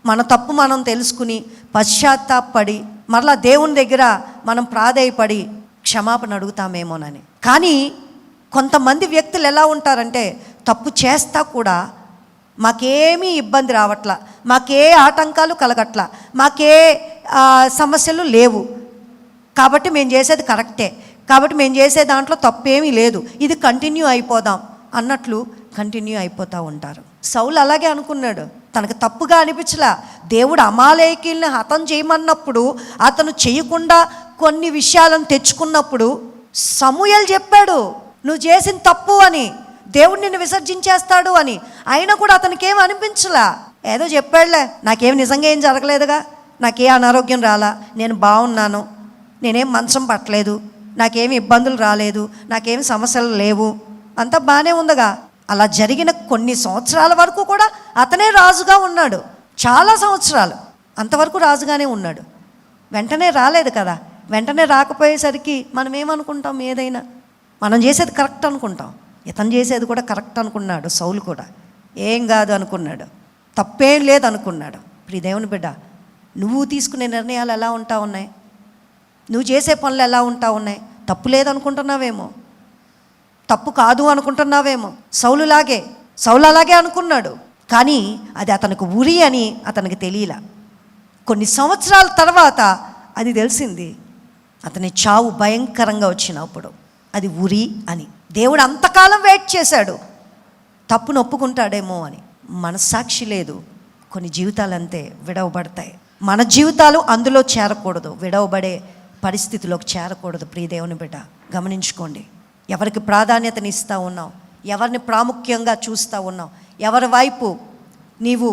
మన తప్పు మనం తెలుసుకుని పశ్చాత్తాపడి మరలా దేవుని దగ్గర మనం ప్రాధేయపడి క్షమాపణ అడుగుతామేమోనని. కానీ కొంతమంది వ్యక్తులు ఎలా ఉంటారంటే, తప్పు చేస్తా కూడా మాకేమీ ఇబ్బంది రావట్లా, మాకే ఆటంకాలు కలగట్లా, మాకే సమస్యలు లేవు కాబట్టి మేము చేసేది కరెక్టే, కాబట్టి మేము చేసే దాంట్లో తప్పేమీ లేదు, ఇది కంటిన్యూ అయిపోదాం అన్నట్లు కంటిన్యూ అయిపోతూ ఉంటారు. సౌలు అలాగే అనుకున్నాడు, తనకు తప్పుగా అనిపించలా. దేవుడు అమాలేకీల్ని హతం చేయమన్నప్పుడు అతను చేయకుండా కొన్ని విషయాలను తెచ్చుకున్నప్పుడు సమూయేలు చెప్పాడు, నువ్వు చేసిన తప్పు అని, దేవుడు నిన్ను విసర్జించేస్తాడు అని. అయినా కూడా అతనికి ఏం అనిపించలా. ఏదో చెప్పాడులే, నాకేం నిజంగా ఏం జరగలేదుగా, నాకే అనారోగ్యం రాలా, నేను బాగున్నాను, నేనేం మంచం పట్టలేదు, నాకేమి ఇబ్బందులు రాలేదు, నాకేమి సమస్యలు లేవు, అంతా బాగానే ఉందిగా. అలా జరిగిన కొన్ని సంవత్సరాల వరకు కూడా అతనే రాజుగా ఉన్నాడు. చాలా సంవత్సరాలు అంతవరకు రాజుగానే ఉన్నాడు. వెంటనే రాలేదు కదా. వెంటనే రాకపోయేసరికి మనం ఏమనుకుంటాం, ఏదైనా మనం చేసేది కరెక్ట్ అనుకుంటాం. ఇతను చేసేది కూడా కరెక్ట్ అనుకున్నాడు సౌలు కూడా. ఏం కాదు అనుకున్నాడు, తప్పేం లేదు అనుకున్నాడు. ఇప్పుడు ఈ దేవుని బిడ్డ, నువ్వు తీసుకునే నిర్ణయాలు ఎలా ఉంటా ఉన్నాయి, నువ్వు చేసే పనులు ఎలా ఉంటా ఉన్నాయి? తప్పు లేదనుకుంటున్నావేమో, తప్పు కాదు అనుకుంటున్నావేమో. సౌలు అలాగే అనుకున్నాడు, కానీ అది అతనికి ఉరి అని అతనికి తెలియలా. కొన్ని సంవత్సరాల తర్వాత అది తెలిసింది. అతని చావు భయంకరంగా వచ్చినప్పుడు అది ఉరి అని. దేవుడు అంతకాలం వెయిట్ చేశాడు, తప్పును ఒప్పుకుంటాడేమో అని. మనస్సాక్షి లేదు. కొన్ని జీవితాలు అంతే విడవబడతాయి. మన జీవితాలు అందులో చేరకూడదు, విడవబడే పరిస్థితిలోకి చేరకూడదు. ప్రియ దేవుని బిడ్డ, గమనించుకోండి. ఎవరికి ప్రాధాన్యతని ఇస్తూ ఉన్నావు, ఎవరిని ప్రాముఖ్యంగా చూస్తూ ఉన్నావు, ఎవరి వైపు నీవు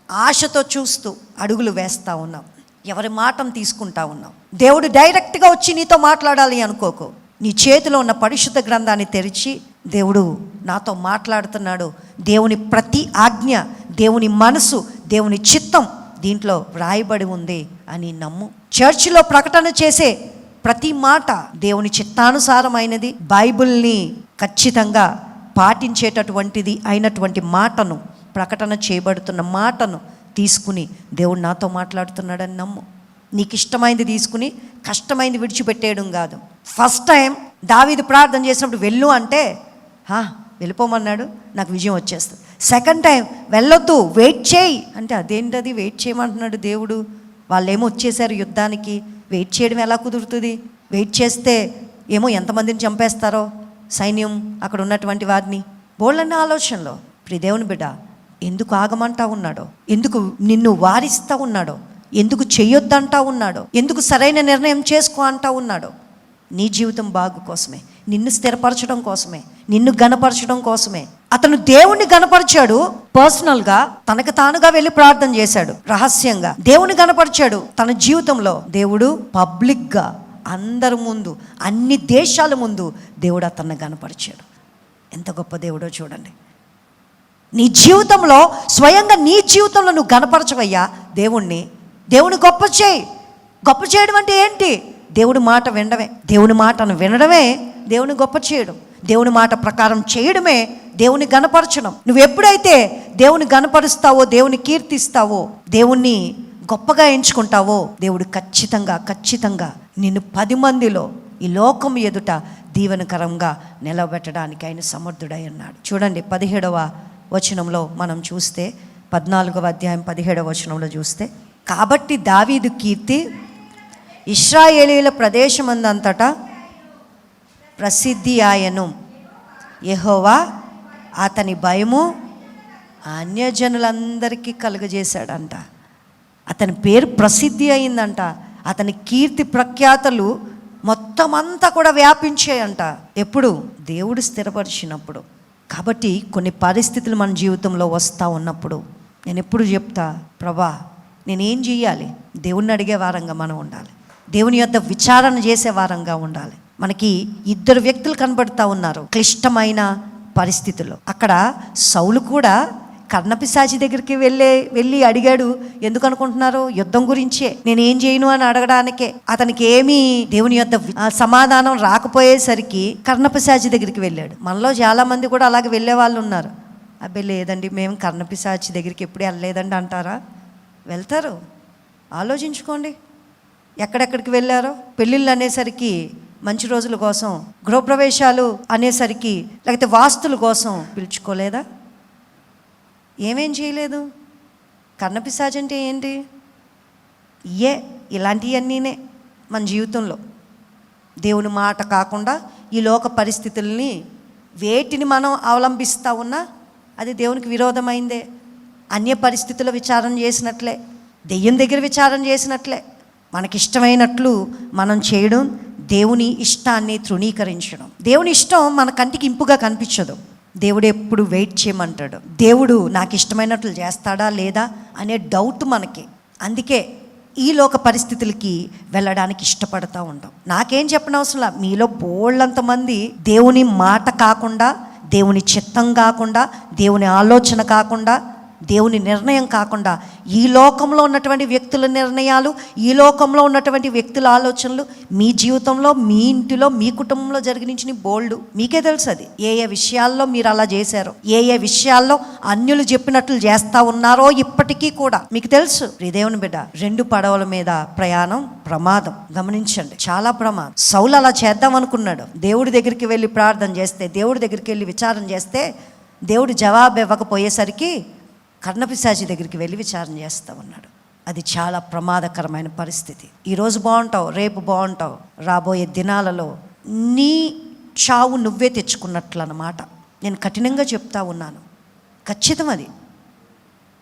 ఆశతో చూస్తూ అడుగులు వేస్తూ ఉన్నావు, ఎవరి మాటను తీసుకుంటా ఉన్నావు. దేవుడు డైరెక్ట్గా వచ్చి నీతో మాట్లాడాలి అనుకోకు. నీ చేతిలో ఉన్న పరిశుద్ధ గ్రంథాన్ని తెరిచి, దేవుడు నాతో మాట్లాడుతున్నాడు, దేవుని ప్రతి ఆజ్ఞ, దేవుని మనసు, దేవుని చిత్తం దీంట్లో వ్రాయబడి ఉంది అని నమ్ము. చర్చిలో ప్రకటన చేసే ప్రతి మాట దేవుని చిత్తానుసారమైనది, బైబిల్ని ఖచ్చితంగా పాటించేటటువంటిది అయినటువంటి మాటను, ప్రకటన చేయబడుతున్న మాటను తీసుకుని దేవుడు నాతో మాట్లాడుతున్నాడని నమ్ము. నీకు ఇష్టమైంది తీసుకుని కష్టమైంది విడిచిపెట్టేయడం కాదు. ఫస్ట్ టైం దావీదు ప్రార్థన చేసినప్పుడు వెళ్ళు అంటే వెళ్ళిపోమన్నాడు, నాకు విజయం వచ్చేస్తుంది. సెకండ్ టైం వెళ్ళొద్దు, వెయిట్ చేయి అంటే అదేంటది వెయిట్ చేయమంటున్నాడు దేవుడు. వాళ్ళేమో వచ్చేసారు యుద్ధానికి, వెయిట్ చేయడం ఎలా కుదురుతుంది? వెయిట్ చేస్తే ఏమో ఎంతమందిని చంపేస్తారో సైన్యం, అక్కడ ఉన్నటువంటి వారిని. బోళ్ళన్న ఆలోచనలో ప్రియ దేవుని బిడ్డ, ఎందుకు ఆగమంటా ఉన్నాడో, ఎందుకు నిన్ను వారిస్తూ ఉన్నాడో, ఎందుకు చెయ్యొద్దంటా ఉన్నాడో, ఎందుకు సరైన నిర్ణయం చేసుకో అంటా ఉన్నాడో, నీ జీవితం బాగు కోసమే, నిన్ను స్థిరపరచడం కోసమే, నిన్ను గణపరచడం కోసమే. అతను దేవుణ్ణి గణపరిచాడు పర్సనల్గా, తనకు తానుగా వెళ్ళి ప్రార్థన చేశాడు, రహస్యంగా దేవుని గణపరిచాడు. తన జీవితంలో దేవుడు పబ్లిక్గా అందరి ముందు, అన్ని దేశాల ముందు దేవుడు అతన్ని గణపరిచాడు. ఎంత గొప్ప దేవుడో చూడండి. నీ జీవితంలో, స్వయంగా నీ జీవితంలో నువ్వు గణపరచవయ్యా దేవుణ్ణి. దేవుని గొప్ప చేయి. గొప్ప చేయడం అంటే ఏంటి? దేవుడి మాట వినడమే. దేవుని మాటను వినడమే దేవుని గొప్ప చేయడం. దేవుని మాట ప్రకారం చేయడమే దేవుని గణపరచడం. నువ్వు ఎప్పుడైతే దేవుని గణపరుస్తావో, దేవుని కీర్తిస్తావో, దేవుణ్ణి గొప్పగా ఎంచుకుంటావో, దేవుడు ఖచ్చితంగా నిన్ను 10 మందిలో ఈ లోకం ఎదుట దీవెనకరంగా నిలబెట్టడానికి ఆయన సమర్థుడై ఉన్నాడు. చూడండి 17వ వచనంలో మనం చూస్తే, 14వ అధ్యాయం 17వ వచనంలో చూస్తే, కాబట్టి దావీదు కీర్తి ఇశ్రాయేలీయుల ప్రదేశమందంతటా ప్రసిద్ధి ఆయను, యెహోవా అతని భయము అన్యజనులందరికీ కలుగజేశాడంట. అతని పేరు ప్రసిద్ధి అయిందంట. అతని కీర్తి ప్రఖ్యాతలు మొత్తం అంతా కూడా వ్యాపించాయంట. ఎప్పుడు? దేవుడు స్థిరపరిచినప్పుడు. కాబట్టి కొన్ని పరిస్థితులు మన జీవితంలో వస్తూ ఉన్నప్పుడు నేను ఎప్పుడు చెప్తా, ప్రభా నేనేం చెయ్యాలి? దేవుణ్ణి అడిగే వారంగా మనం ఉండాలి. దేవుని యొద్ద విచారణ చేసే వారంగా ఉండాలి. మనకి 2 వ్యక్తులు కనబడుతూ ఉన్నారు క్లిష్టమైన పరిస్థితుల్లో. అక్కడ సౌలు కూడా కర్ణపిశాచి దగ్గరికి వెళ్ళి అడిగాడు. ఎందుకు అనుకుంటున్నారు? యుద్ధం గురించే. నేనేం చేయను అని అడగడానికే. అతనికి ఏమీ దేవుని యొద్ద సమాధానం రాకపోయేసరికి కర్ణపిశాచి దగ్గరికి వెళ్ళాడు. మనలో చాలామంది కూడా అలాగే వెళ్ళే వాళ్ళు ఉన్నారు. అబ్బే లేదండి, మేము కర్ణపిశాచి దగ్గరికి ఎప్పుడూ వెళ్ళలేదండి అంటారా? వెళ్తారు. ఆలోచించుకోండి ఎక్కడెక్కడికి వెళ్ళారో. పెళ్ళిళ్ళు అనేసరికి మంచి రోజుల కోసం, గృహప్రవేశాలు అనేసరికి, లేకపోతే వాస్తుల కోసం పిలుచుకోలేదా? ఏమేం చేయలేదు. కర్ణపిశాచి అంటే ఏంటి? ఇలాంటివన్నీనే మన జీవితంలో. దేవుని మాట కాకుండా ఈ లోక పరిస్థితుల్ని వేటిని మనం అవలంబిస్తూ ఉన్నా అది దేవునికి విరోధమైందే. అన్య పరిస్థితుల విచారణ చేసినట్లే, దెయ్యం దగ్గర విచారణ చేసినట్లే. మనకిష్టమైనట్లు మనం చేయడం దేవుని ఇష్టాన్ని తృణీకరించడం. దేవుని ఇష్టం మన కంటికి ఇంపుగా కనిపించదు. దేవుడు ఎప్పుడు వెయిట్ చేయమంటాడు. దేవుడు నాకు ఇష్టమైనట్లు చేస్తాడా లేదా అనే డౌట్ మనకి. అందుకే ఈ లోక పరిస్థితులకి వెళ్ళడానికి ఇష్టపడతా ఉంటాం. నాకేం చెప్పనవసరంలా, మీలో బోళ్ళంతమంది దేవుని మాట కాకుండా, దేవుని చిత్తం కాకుండా, దేవుని ఆలోచన కాకుండా, దేవుని నిర్ణయం కాకుండా ఈ లోకంలో ఉన్నటువంటి వ్యక్తుల నిర్ణయాలు, ఈ లోకంలో ఉన్నటువంటి వ్యక్తుల ఆలోచనలు మీ జీవితంలో, మీ ఇంటిలో, మీ కుటుంబంలో జరిగించిన బోల్డ్ మీకే తెలుసు. అది ఏ ఏ విషయాల్లో మీరు అలా చేశారో, ఏ ఏ విషయాల్లో అన్యులు చెప్పినట్లు చేస్తూ ఉన్నారో ఇప్పటికీ కూడా మీకు తెలుసు. దేవుని బిడ్డ, 2 పడవల మీద ప్రయాణం ప్రమాదం. గమనించండి, చాలా ప్రమాదం. సౌలు అలా చేద్దాం అనుకున్నాడు. దేవుడి దగ్గరికి వెళ్ళి ప్రార్థన చేస్తే, దేవుడి దగ్గరికి వెళ్ళి విచారణ చేస్తే దేవుడు జవాబు ఇవ్వకపోయేసరికి కర్ణపిశాచి దగ్గరికి వెళ్ళి విచారణ చేస్తూ ఉన్నాడు. అది చాలా ప్రమాదకరమైన పరిస్థితి. ఈరోజు బాగుంటావు, రేపు బాగుంటావు, రాబోయే దినాలలో నీ చావు నువ్వే తెచ్చుకున్నట్లు అన్నమాట. నేను కఠినంగా చెప్తా ఉన్నాను. ఖచ్చితం అది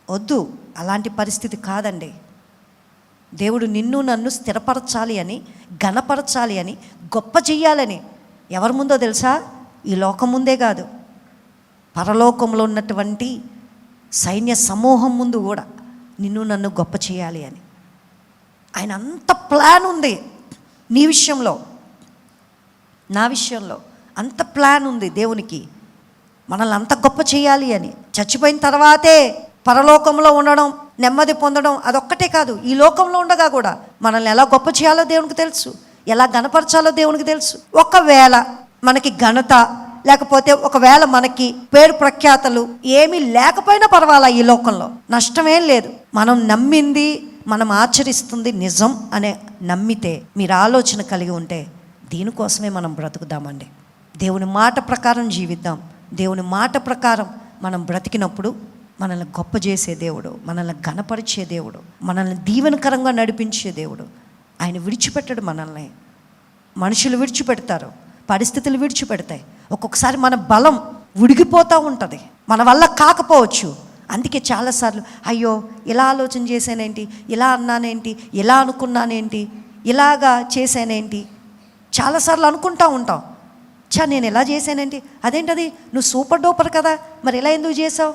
వద్దు. అలాంటి పరిస్థితి కాదండి. దేవుడు నిన్ను నన్ను స్థిరపరచాలి అని, ఘనపరచాలి అని, గొప్ప చెయ్యాలని ఎవరి ముందో తెలుసా? ఈ లోకం ముందే కాదు, పరలోకంలో ఉన్నటువంటి సైన్య సమూహం ముందు కూడా నిన్ను నన్ను గొప్ప చేయాలి అని ఆయన అంత ప్లాన్ ఉంది. నీ విషయంలో, నా విషయంలో అంత ప్లాన్ ఉంది దేవునికి, మనల్ని అంత గొప్ప చేయాలి అని. చచ్చిపోయిన తర్వాతే పరలోకంలో ఉండడం, నెమ్మది పొందడం అదొక్కటే కాదు, ఈ లోకంలో ఉండగా కూడా మనల్ని ఎలా గొప్ప చేయాలో దేవునికి తెలుసు, ఎలా ఘనపరచాలో దేవునికి తెలుసు. ఒకవేళ మనకి ఘనత లేకపోతే, ఒకవేళ మనకి పేరు ప్రఖ్యాతలు ఏమీ లేకపోయినా పర్వాలా, ఈ లోకంలో నష్టమేం లేదు. మనం నమ్మింది, మనం ఆచరిస్తుంది నిజం అనే నమ్మితే, మీరు ఆలోచన కలిగి ఉంటే దీనికోసమే మనం బ్రతుకుదామండి. దేవుని మాట ప్రకారం జీవిద్దాం. దేవుని మాట ప్రకారం మనం బ్రతికినప్పుడు మనల్ని గొప్ప చేసే దేవుడు, మనల్ని ఘనపరిచే దేవుడు, మనల్ని దీవెనకరంగా నడిపించే దేవుడు. ఆయన విడిచిపెట్టడు మనల్ని. మనుషులు విడిచిపెడతారు, పరిస్థితులు విడిచిపెడతాయి. ఒక్కొక్కసారి మన బలం ఉడిగిపోతూ ఉంటుంది, మన వల్ల కాకపోవచ్చు. అందుకే చాలాసార్లు అయ్యో ఇలా ఆలోచన చేశానేంటి, ఇలా అన్నానేంటి, ఇలా అనుకున్నానేంటి, ఇలాగా చేశానేంటి, చాలాసార్లు అనుకుంటూ ఉంటాం. నేను ఎలా చేశానేంటి, అదేంటది నువ్వు సూపర్ డూపర్ కదా, మరి ఇలా ఎందుకు చేసావు?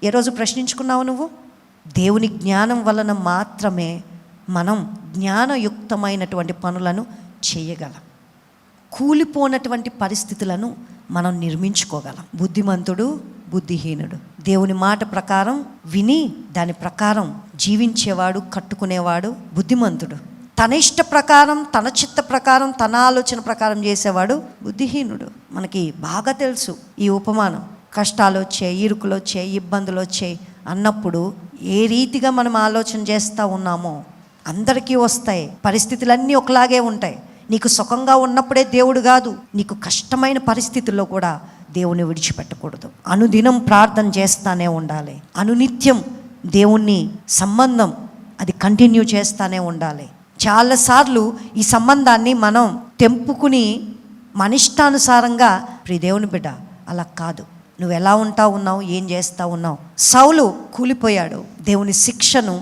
ఏ రోజు ప్రశ్నించుకున్నావు నువ్వు? దేవుని జ్ఞానం వలన మాత్రమే మనం జ్ఞానయుక్తమైనటువంటి పనులను చేయగలం. కూలిపోనటువంటి పరిస్థితులను మనం నిర్మించుకోగలం. బుద్ధిమంతుడు, బుద్ధిహీనుడు. దేవుని మాట ప్రకారం విని దాని ప్రకారం జీవించేవాడు, కట్టుకునేవాడు బుద్ధిమంతుడు. తన ఇష్ట ప్రకారం, తన చిత్త ప్రకారం, తన ఆలోచన ప్రకారం చేసేవాడు బుద్ధిహీనుడు. మనకి బాగా తెలుసు ఈ ఉపమానం. కష్టాలు వచ్చాయి, ఇరుకులు వచ్చాయి, ఇబ్బందులు వచ్చాయి అన్నప్పుడు ఏ రీతిగా మనం ఆలోచన చేస్తూ ఉన్నామో అందరికీ వస్తాయి. పరిస్థితులన్నీ ఒకలాగే ఉంటాయి. నీకు సుఖంగా ఉన్నప్పుడే దేవుడు కాదు, నీకు కష్టమైన పరిస్థితుల్లో కూడా దేవుని విడిచిపెట్టకూడదు. అనుదినం ప్రార్థన చేస్తానే ఉండాలి. అనునిత్యం దేవుణ్ణి సంబంధం అది కంటిన్యూ చేస్తానే ఉండాలి. చాలాసార్లు ఈ సంబంధాన్ని మనం తెంపుకుని మన ఇష్టానుసారంగా, ప్రియ దేవుని బిడ్డ అలా కాదు. నువ్వు ఎలా ఉన్నావు, ఏం చేస్తూ ఉన్నావు. సౌలు కూలిపోయాడు, దేవుని శిక్షను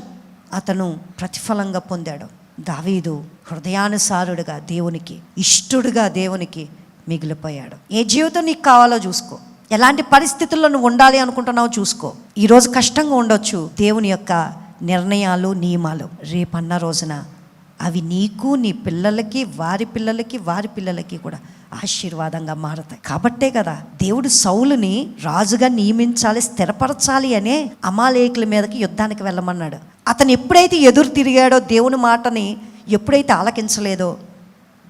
అతను ప్రతిఫలంగా పొందాడు. దావీదు హృదయానుసారుడుగా, దేవునికి ఇష్టడుగా దేవునికి మిగిలిపోయాడు. ఏ జీవితం నీకు కావాలో చూసుకో. ఎలాంటి పరిస్థితుల్లో నువ్వు ఉండాలి అనుకుంటున్నావో చూసుకో. ఈరోజు కష్టంగా ఉండొచ్చు. దేవుని యొక్క నిర్ణయాలు, నియమాలు రేపన్న రోజున అవి నీకు, నీ పిల్లలకి, వారి పిల్లలకి, వారి పిల్లలకి కూడా ఆశీర్వాదంగా మారతాయి. కాబట్టే కదా దేవుడు సౌలుని రాజుగా నియమించాలి, స్థిరపరచాలి అనే అమాలేకుల మీదకి యుద్ధానికి వెళ్ళమన్నాడు. అతను ఎప్పుడైతే ఎదురు తిరిగాడో, దేవుని మాటని ఎప్పుడైతే ఆలకించలేదో,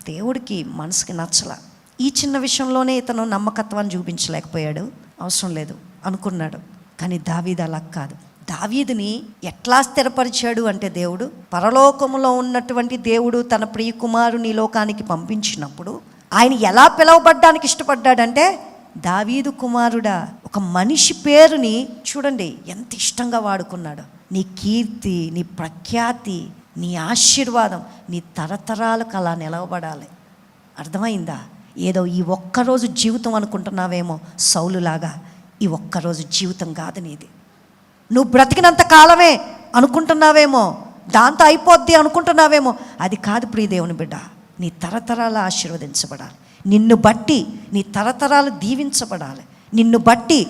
దేవుడికి మనసుకి నచ్చల. ఈ చిన్న విషయంలోనే ఇతను నమ్మకత్వాన్ని చూపించలేకపోయాడు. అవసరం లేదు అనుకున్నాడు. కానీ దావీదు అలా కాదు. దావీదుని ఎట్లా స్థిరపరిచాడు అంటే, దేవుడు పరలోకములో ఉన్నటువంటి దేవుడు తన ప్రియ కుమారుని లోకానికి పంపించినప్పుడు ఆయన ఎలా పిలువబడ్డానికి ఇష్టపడ్డాడంటే, దావీదు కుమారుడా. ఒక మనిషి పేరుని చూడండి ఎంత ఇష్టంగా వాడుకున్నాడు. నీ కీర్తి, నీ ప్రఖ్యాతి, నీ ఆశీర్వాదం నీ తరతరాలకు అలా నిలవబడాలి అర్థమైందా? ఏదో ఈ ఒక్కరోజు జీవితం అనుకుంటున్నావేమో సౌలులాగా. ఈ ఒక్కరోజు జీవితం కాదు నీది. నువ్వు బ్రతికినంత కాలమే అనుకుంటున్నావేమో, దాంతో అయిపోద్ది అనుకుంటున్నావేమో. అది కాదు ప్రియ దేవుని బిడ్డ. నీ తరతరాలు ఆశీర్వదించబడాలి. నిన్ను బట్టి నీ తరతరాలు దీవించబడాలి. నిన్ను బట్టి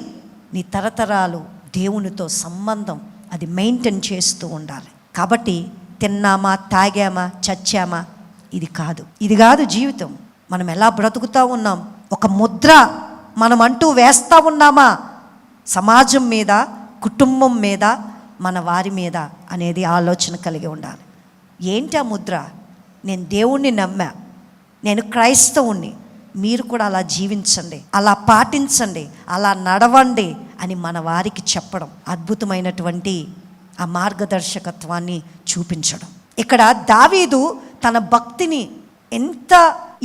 నీ తరతరాలు దేవునితో సంబంధం అది మెయింటైన్ చేస్తూ ఉండాలి. కాబట్టి తిన్నామా, తాగామా, చచ్చామా, ఇది కాదు జీవితం. మనం ఎలా బ్రతుకుతూ ఉన్నాం, ఒక ముద్ర మనం అంటూ వేస్తూ ఉన్నామా సమాజం మీద, కుటుంబం మీద, మన వారి మీద అనేది ఆలోచన కలిగి ఉండాలి. ఏంటి ఆ ముద్ర? నేను దేవుణ్ణి నమ్మా, నేను క్రైస్తవుణ్ణి, మీరు కూడా అలా జీవించండి, అలా పాటించండి, అలా నడవండి అని మన వారికి చెప్పడం, అద్భుతమైనటువంటి ఆ మార్గదర్శకత్వాన్ని చూపించడం. ఇక్కడ దావీదు తన భక్తిని ఎంత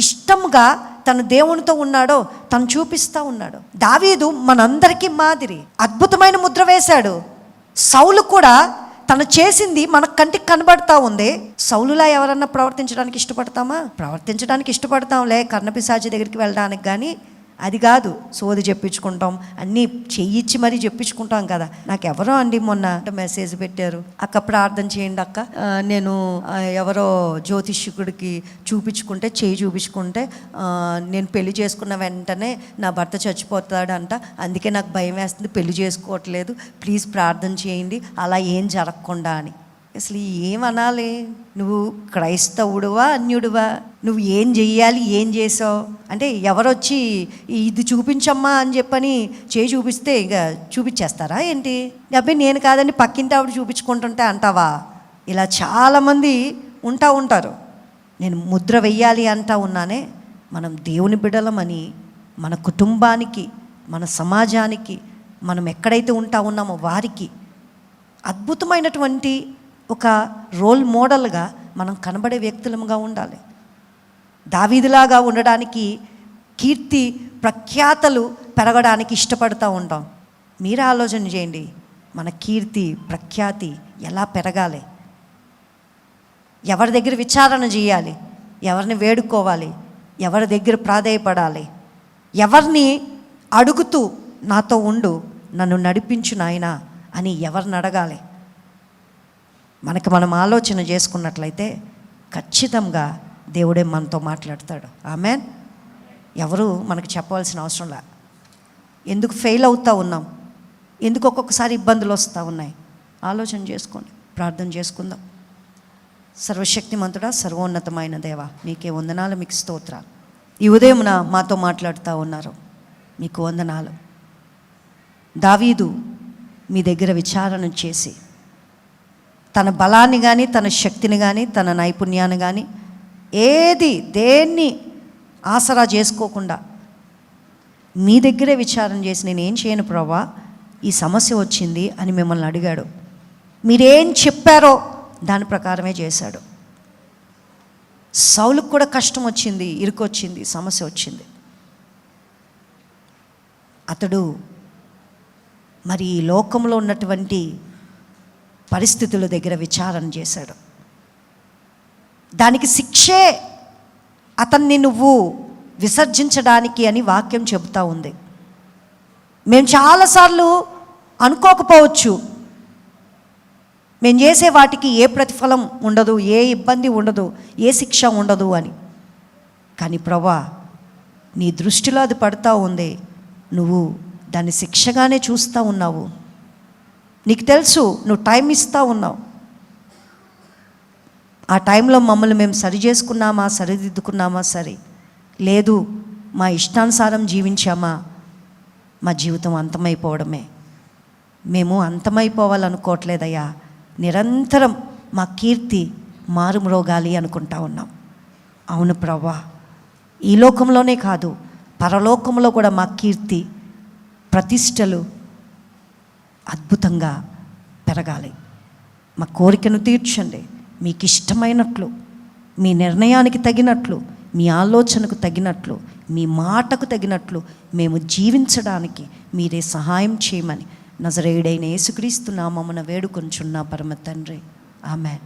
ఇష్టంగా తను దేవునితో ఉన్నాడో తను చూపిస్తూ ఉన్నాడు. దావీదు మనందరికీ మాదిరి, అద్భుతమైన ముద్ర వేశాడు. సౌలు కూడా తను చేసింది మన కంటికి కనబడతా ఉంది. సౌలులా ఎవరన్నా ప్రవర్తించడానికి ఇష్టపడతామా? ప్రవర్తించడానికి ఇష్టపడతాంలే, కర్ణపిశాచి దగ్గరికి వెళ్ళడానికి. కానీ అది కాదు, సోది చెప్పించుకుంటాం, అన్నీ చెయ్యిచ్చి మరీ చెప్పించుకుంటాం కదా. నాకు ఎవరో అండి మొన్న మెసేజ్ పెట్టారు, అక్క ప్రార్థన చేయండి అక్క, నేను ఎవరో జ్యోతిష్కుడికి చూపించుకుంటే, చెయ్యి చూపించుకుంటే నేను పెళ్లి చేసుకున్న వెంటనే నా భర్త చచ్చిపోతాడంట, అందుకే నాకు భయం వేస్తుంది, పెళ్లి చేసుకోవట్లేదు, ప్లీజ్ ప్రార్థన చేయండి అలా ఏం జరగకుండా అని. అసలు ఏమనాలి? నువ్వు క్రైస్తవుడువా, అన్యుడువా? నువ్వు ఏం చెయ్యాలి, ఏం చేసావు అంటే ఎవరొచ్చి ఇది చూపించమ్మా అని చెప్పని చేయి చూపిస్తే ఇక చూపించేస్తారా ఏంటి? అబ్బాయి నేను కాదని పక్కింటి ఆవిడ చూపించుకుంటుంటే అంటావా? ఇలా చాలామంది ఉంటారు. నేను ముద్ర వెయ్యాలి అంటా ఉన్నానే, మనం దేవుని బిడ్డలమని మన కుటుంబానికి, మన సమాజానికి, మనం ఎక్కడైతే ఉంటా ఉన్నామో వారికి అద్భుతమైనటువంటి ఒక రోల్ మోడల్గా మనం కనబడే వ్యక్తులముగా ఉండాలి. దావీదులాగా ఉండడానికి, కీర్తి ప్రఖ్యాతలు పెరగడానికి ఇష్టపడుతూ ఉంటాం. మీరు ఆలోచన చేయండి, మన కీర్తి ప్రఖ్యాతి ఎలా పెరగాలి? ఎవరి దగ్గర విచారణ చేయాలి? ఎవరిని వేడుకోవాలి? ఎవరి దగ్గర ప్రాధేయపడాలి? ఎవరిని అడుగుతూ నాతో ఉండు, నన్ను నడిపించు నాయనా అని ఎవరిని అడగాలి? మనం ఆలోచన చేసుకున్నట్లయితే ఖచ్చితంగా దేవుడే మనతో మాట్లాడతాడు. ఆమెన్. ఎవరు మనకు చెప్పవలసిన అవసరం లే. ఎందుకు ఫెయిల్ అవుతూ ఉన్నాం, ఎందుకు ఒక్కొక్కసారి ఇబ్బందులు వస్తూ ఉన్నాయి, ఆలోచన చేసుకోండి. ప్రార్థన చేసుకుందాం. సర్వశక్తిమంతుడా, సర్వోన్నతమైన దేవా, మీకే వందనాలు, మీకు స్తోత్రాలు. ఈ ఉదయమున మాతో మాట్లాడుతూ ఉన్నారు, మీకు వందనాలు. దావీదు మీ దగ్గర విచారణ చేసి తన బలాన్ని కానీ, తన శక్తిని కానీ, తన నైపుణ్యాన్ని కానీ దేన్ని ఆసరా చేసుకోకుండా మీ దగ్గరే విచారణ చేసి, నేనేం చేయను ప్రభా, ఈ సమస్య వచ్చింది అని మిమ్మల్ని అడిగాడు. మీరేం చెప్పారో దాని ప్రకారమే చేశాడు. సౌలుకు కూడా కష్టం వచ్చింది, ఇరుకొచ్చింది, సమస్య వచ్చింది. అతడు మరి ఈ లోకంలో ఉన్నటువంటి పరిస్థితుల దగ్గర విచారణ చేశాడు. దానికి శిక్షే అతన్ని నువ్వు విసర్జించడానికి అని వాక్యం చెబుతూ ఉంది. మేము చాలాసార్లు అనుకోకపోవచ్చు, మేము చేసే వాటికి ఏ ప్రతిఫలం ఉండదు, ఏ ఇబ్బంది ఉండదు, ఏ శిక్ష ఉండదు అని. కానీ ప్రభువా, నీ దృష్టిలో అది పడుతూ ఉంది, నువ్వు దాన్ని శిక్షగానే చూస్తూ ఉన్నావు. నీకు తెలుసు, నువ్వు టైం ఇస్తూ ఉన్నావు. ఆ టైంలో మమ్మల్ని మేము సరి చేసుకున్నామా, సరిదిద్దుకున్నామా, సరే లేదు మా ఇష్టానుసారం జీవించామా, మా జీవితం అంతమైపోవడమే. మేము అంతమైపోవాలనుకోవట్లేదయ్యా, నిరంతరం మా కీర్తి మారుమ్రోగాలి అనుకుంటా ఉన్నాం. అవును ప్రభువా, ఈ లోకంలోనే కాదు, పరలోకంలో కూడా మా కీర్తి ప్రతిష్టలు అద్భుతంగా పెరగాలి. మా కోరికను తీర్చండి, మీకు ఇష్టమైనట్లు, మీ నిర్ణయానికి తగినట్లు, మీ ఆలోచనకు తగినట్లు, మీ మాటకు తగినట్లు మేము జీవించడానికి మీరే సహాయం చేయమని నజరేయుడైన యేసుక్రీస్తు నామమున వేడుకొనుచున్నా పరమ తండ్రి. ఆమెన్.